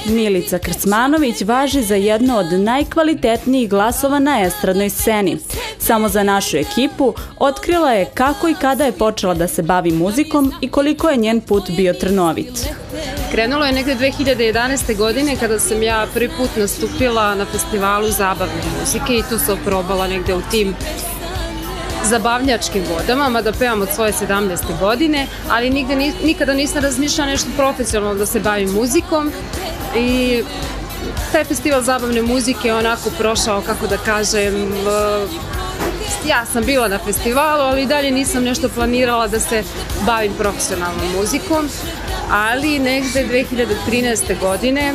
Milica Krcmanović važi za jedno od najkvalitetnijih glasova na estradnoj sceni. Samo za našu ekipu otkrila je kako i kada je počela da se bavi muzikom i koliko je njen put bio trnovit. Krenulo je negde 2011. godine kada sam ja prvi put nastupila na festivalu zabavne muzike i tu sam probala negde u tim zabavljačkim vodama, mada pevam od svoje 17. godine, ali nikada nisam razmišljala nešto profesionalno da se bavim muzikom i taj festival zabavne muzike je onako prošao, kako da kažem, ja sam bila na festivalu, ali i dalje nisam nešto planirala da se bavim profesionalnom muzikom, ali negde 2013. godine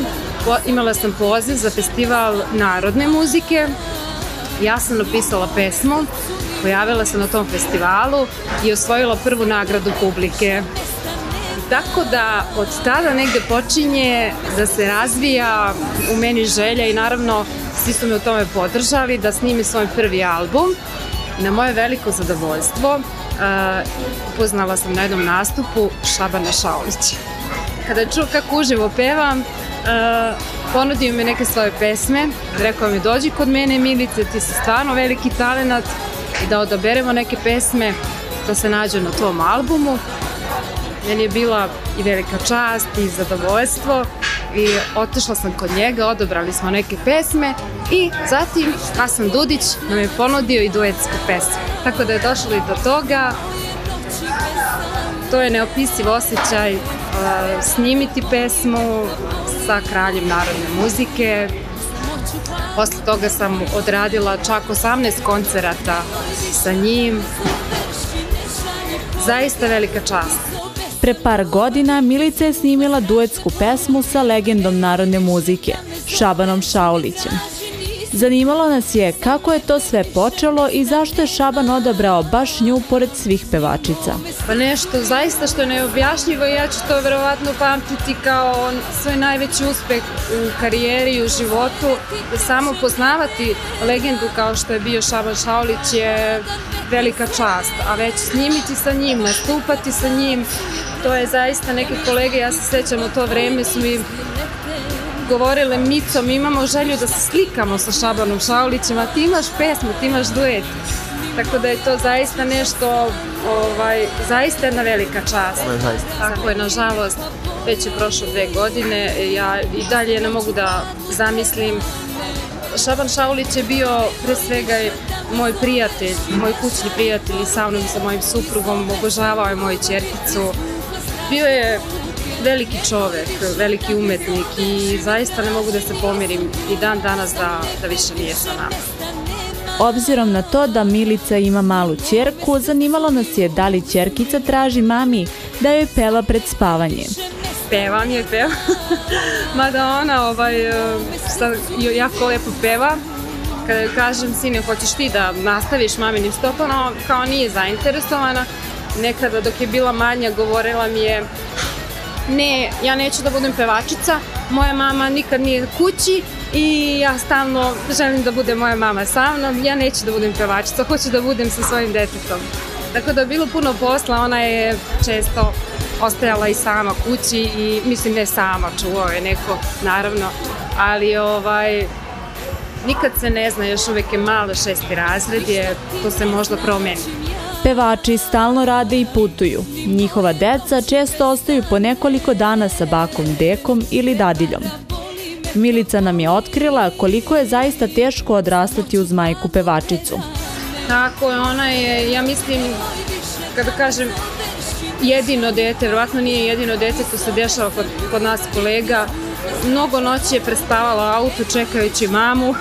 imala sam poziv za festival narodne muzike, ja sam napisala pesmu, pojavila sam na tom festivalu i osvojila prvu nagradu publike. Tako da od tada negde počinje da se razvija u meni želja i naravno svi su me u tome podržali da snimim svoj prvi album. Na moje veliko zadovoljstvo upoznala sam na jednom nastupu Šabana Šaulića. Kada čuo kako uživo pevam, ponudio mi neke svoje pesme, rekao mi dođi kod mene Milice, ti si stvarno veliki talenat i da odaberemo neke pesme da se nađu na tom albumu. Meni je bila i velika čast i zadovoljstvo i otišla sam kod njega, odabrali smo neke pesme i zatim Hasan Dudić nam je ponudio i duetsku pesmu. Tako da je došlo i do toga. To je neopisiv osjećaj snimiti pesmu sa kraljem narodne muzike. Posle toga sam odradila čak 18 koncerata sa njim. Zaista velika čast. Pre par godina Milica je snimila duetsku pesmu sa legendom narodne muzike, Šabanom Šaulićem. Zanimalo nas je kako je to sve počelo i zašto je Šaban odabrao baš nju pored svih pevačica. Pa nešto zaista što je neobjašnjivo i ja ću to verovatno pamtiti kao svoj najveći uspeh u karijeri i u životu. Samo poznavati legendu kao što je bio Šaban Šaulić je velika čast, a već snimiti sa njim, nastupati sa njim, to je zaista neke kolege, ja se sećam u to vreme su mi govorile Mico, mi imamo želju da se slikamo sa Šabanom Šaulićem, a ti imaš pesmu, ti imaš duet. Tako da je to zaista nešto, zaista jedna velika čast. Tako je, nažalost, već je prošlo 2 godine, ja i dalje ne mogu da zamislim. Šaban Šaulić je bio pre svega moj prijatelj, moj kućni prijatelj i sa mnom i sa mojim suprugom, obožavao je moju ćerkicu. Bio je veliki čovek, veliki umetnik i zaista ne mogu da se pomirim i dan danas da više nije sa nama. Obzirom na to da Milica ima malu ćerku, zanimalo nas je da li ćerkica traži mami da joj peva pred spavanje. Pevam je, pevam. Mada ona jako lepo peva. Kada joj kažem, sine, hoćeš ti da nastaviš maminim stopama, kao nije zainteresovana. Nekada dok je bila manja govorila mi je ne, ja neću da budem pevačica, moja mama nikad nije kući i ja stalno želim da bude moja mama sa mnom, ja neću da budem pevačica, hoću da budem sa svojim detetom. Tako da je bilo puno posla, ona je često ostajala i sama kući i mislim ne sama, čuvao je neko, naravno, ali nikad se ne zna, još uvek je malo 6. razred, to se možda promeni. Pevači stalno rade i putuju. Njihova deca često ostaju po nekoliko dana sa bakom, dekom ili dadiljom. Milica nam je otkrila koliko je zaista teško odrastati uz majku pevačicu. Tako je, ona je, ja mislim, kada kažem jedino dete, verovatno nije jedino dete, to se dešava kod nas kolega. Mnogo noći je prespavala auto čekajući mamu.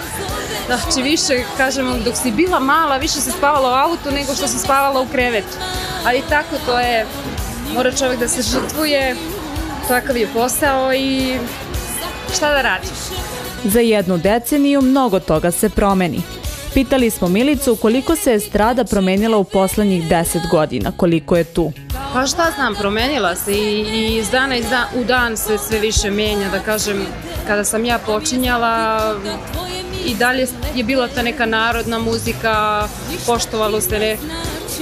Znači više, kažemo, dok si bila mala, više se spavala u autu nego što si spavala u krevetu. Ali tako to je, mora čovjek da se žrtvuje, takav je posao i šta da radi. Za 1 deceniju mnogo toga se promeni. Pitali smo Milicu koliko se estrada promenila u poslednjih 10 godina, koliko je tu. Pa šta znam, promenila se i iz dana u dan se sve više menja, da kažem, kada sam ja počinjala, i dalje je bila ta neka narodna muzika, poštovalo se,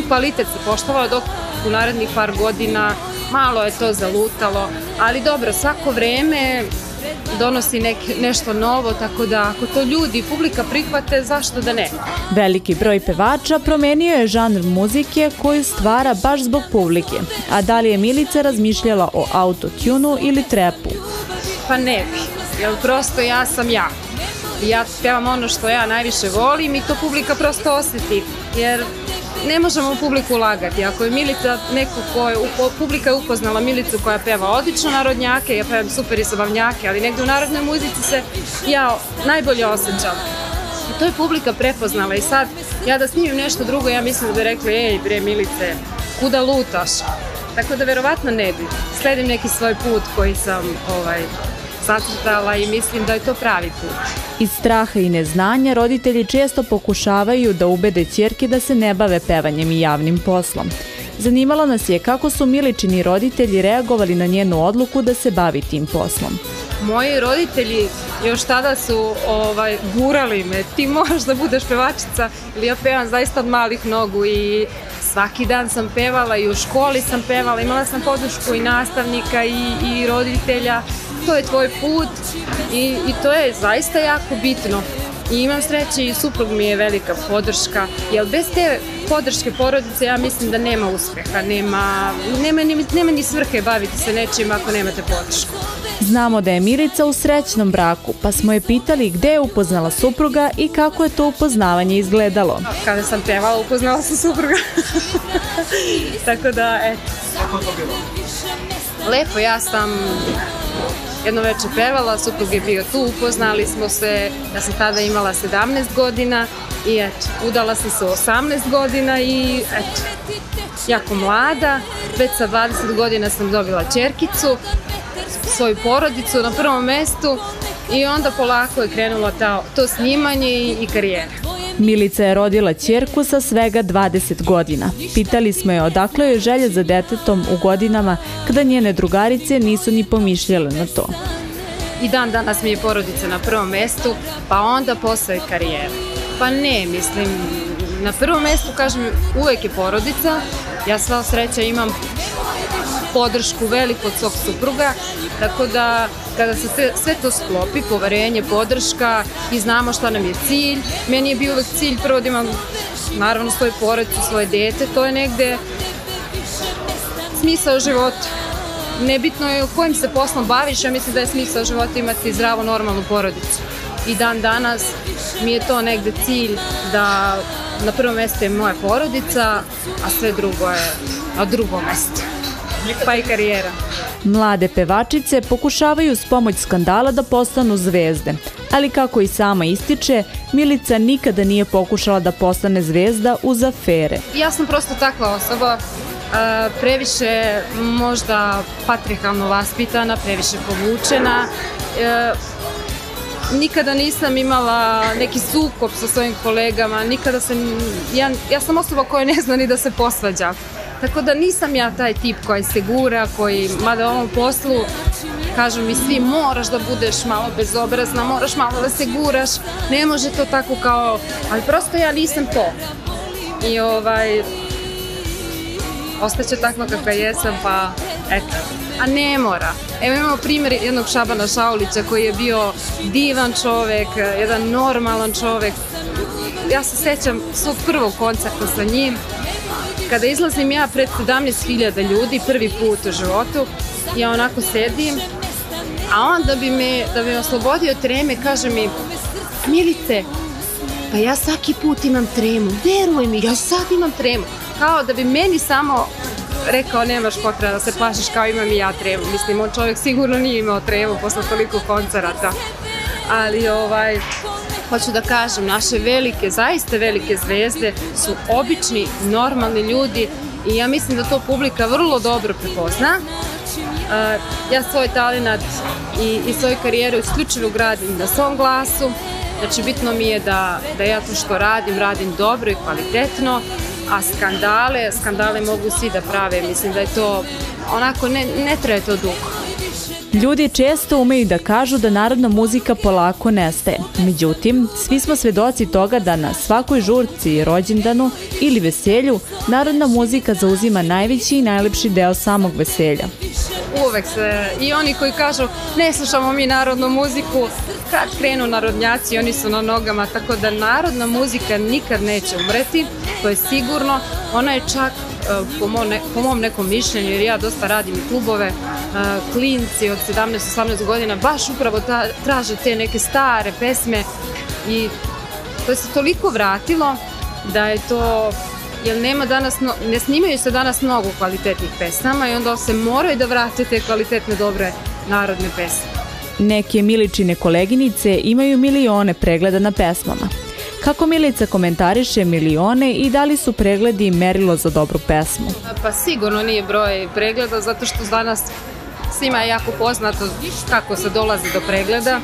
kvalitet se poštovao, dok u narednih par godina malo je to zalutalo, ali dobro, svako vreme donosi nešto novo, tako da ako to ljudi, publika prihvate, zašto da ne? Veliki broj pevača promenio je žanr muzike koju stvara baš zbog publike. A da li je Milica razmišljala o autotunu ili trepu? Pa ne bi, jer prosto ja sam ja. Ja pevam ono što ja najviše volim i to publika prosto osjeti, jer ne možemo publiku lagati. Ako je Milica publika je upoznala Milicu koja peva odlično narodnjake, ja pevam super i zabavnjake, ali negdje u narodnoj muzici se ja najbolje osjećam. I to je publika prepoznala i sad ja da snimim nešto drugo, ja mislim da bi rekli, ej bre Milice, kuda lutaš? Tako da verovatno ne bi. Sledim neki svoj put koji sam zacrtala i mislim da je to pravi put. Iz straha i neznanja roditelji često pokušavaju da ubede ćerke da se ne bave pevanjem i javnim poslom. Zanimalo nas je kako su Miličini roditelji reagovali na njenu odluku da se bavi tim poslom. Moji roditelji još tada su gurali me, ti moraš da budeš pevačica, ili ja pevam zaista od malih nogu i svaki dan sam pevala i u školi sam pevala, imala sam podršku i nastavnika i roditelja. To je tvoj put i to je zaista jako bitno. I imam sreće i suprug mi je velika podrška, jer bez te podrške porodice ja mislim da nema uspeha, nema ni svrhe baviti se nečim ako nemate podršku. Znamo da je Milica u srećnom braku, pa smo je pitali gde je upoznala supruga i kako je to upoznavanje izgledalo. Kada sam pevala, upoznala sam supruga. Tako da, eto. Kako to bilo? Lepo, ja sam jedno večer pevala, suprug je bio tu, upoznali smo se, ja sam tada imala 17 godina i eto, udala sam se u 18 godina i eto, jako mlada, već sa 20 godina sam dobila ćerkicu, svoju porodicu na prvom mestu i onda polako je krenulo to snimanje i karijera. Milica je rodila ćerku sa svega 20 godina. Pitali smo je odakle je želja za detetom u godinama kada njene drugarice nisu ni pomišljale na to. I dan danas mi je porodica na prvom mestu, pa onda posao je karijera. Pa ne, mislim, na prvom mestu, kažem, uvek je porodica. Ja sva sreća imam podršku veliku od svog supruga, tako da kada se sve to sklopi, poverenje, podrška i znamo šta nam je cilj, meni je bio uvek cilj prvo da imam naravno svoju porodicu, svoje dete, to je negde smisao života. Nebitno je u kojim se poslom baviš, ja mislim da je smisao života imati zdravu, normalnu porodicu. I dan danas mi je to negde cilj da na prvom mjestu je moja porodica, a sve drugo je na drugom mjestu. Pa i karijera. Mlade pevačice pokušavaju s pomoć skandala da postanu zvezde, ali kako i sama ističe, Milica nikada nije pokušala da postane zvezda uz afere. Ja sam prosto takva osoba, previše možda patrijarhalno vaspitana, previše povučena. Nikada nisam imala neki sukob sa svojim kolegama, ja sam osoba koja ne zna ni da se posvađa. Tako da nisam ja taj tip koji se gura, mada u ovom poslu kažu mi svi moraš da budeš malo bezobrazna, moraš malo da se guraš, ne može to tako ali prosto ja nisam to. I ostaće takva kakva jesam, pa eto. A ne mora. Evo imamo primjer jednog Šabana Šaulića koji je bio divan čovek, jedan normalan čovek. Ja se sećam svog prvog koncerta sa njim, kada izlazim ja pred 17.000 ljudi prvi put u životu, ja onako sedim, a on da bi me oslobodio treme kaže mi: Milice, pa ja svaki put imam tremu, veruj mi, ja sad imam tremu. Kao da bi meni samo rekao nemaš potreba da se plašiš, kao imam i ja tremu. Mislim, on čovjek sigurno nije imao tremu posle toliko koncerata. Ali hoću da kažem, naše velike, zaista velike zvezde su obični, normalni ljudi i ja mislim da to publika vrlo dobro prepozna. Ja svoj talenat i svoju karijeru isključivo gradim na svom glasu. Znači, bitno mi je da ja to što radim dobro i kvalitetno, a skandale mogu svi da prave. Mislim da je to onako, ne traje to dugo. Ljudi često umeju da kažu da narodna muzika polako nestaje. Međutim, svi smo svedoci toga da na svakoj žurci, rođendanu ili veselju narodna muzika zauzima najveći i najlepši deo samog veselja. uvek se, i oni koji kažu ne slušamo mi narodnu muziku, kad krenu narodnjaci oni su na nogama, tako da narodna muzika nikad neće umreti, to je sigurno. Ona je čak, po mom nekom mišljenju, jer ja dosta radim i klubove, klinci od 17-18 godina baš upravo traže te neke stare pesme i to se toliko vratilo da je to, jer ne snimaju se danas mnogo kvalitetnih pesama i onda se moraju da vrate te kvalitetne, dobre narodne pesme. Neke Miličine koleginice imaju milione pregleda na pesmama. Kako Milica komentariše milione i da li su pregledi merilo za dobru pesmu? Pa sigurno nije broj pregleda, zato što danas svima je jako poznato kako se dolazi do pregleda,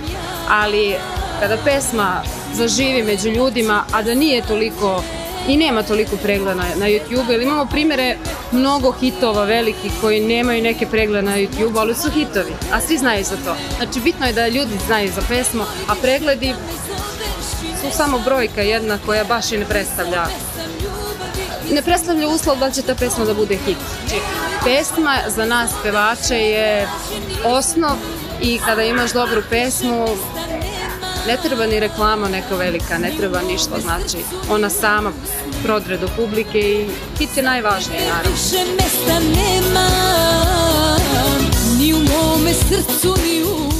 ali kada pesma zaživi među ljudima, a da nije toliko i nema toliko pregleda na YouTube, jer imamo primere mnogo hitova velikih koji nemaju neke preglede na YouTube, ali su hitovi, a svi znaju za to. Znači, bitno je da ljudi znaju za pesmu, a pregledi su samo brojka jedna koja baš i ne predstavlja uslov da će ta pesma da bude hit. Znači, pesma za nas pevače je osnov i kada imaš dobru pesmu, ne treba ni reklama neka velika, ne treba ništa, znači ona sama prodre do publike i hit je najvažniji, naravno. Više mesta nema, ni u mome srcu, ni u...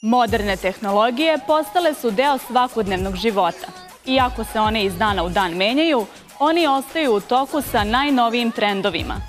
Moderne tehnologije postale su deo svakodnevnog života. Iako se one iz dana u dan menjaju, oni ostaju u toku sa najnovijim trendovima.